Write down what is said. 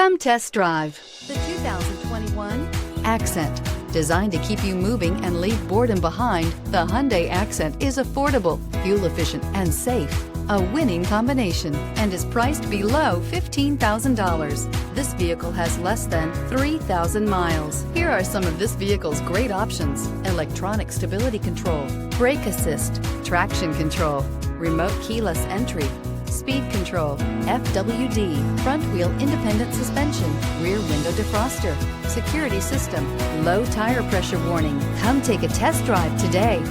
Come test drive the 2021 Accent. Designed to keep you moving and leave boredom behind, the Hyundai Accent is affordable, fuel-efficient, and safe. A winning combination, and is priced below $15,000. This vehicle has less than 3,000 miles. Here are some of this vehicle's great options: electronic stability control, brake assist, traction control, remote keyless entry, speed control, FWD, front wheel independent suspension, rear window defroster, security system, low tire pressure warning. Come take a test drive today.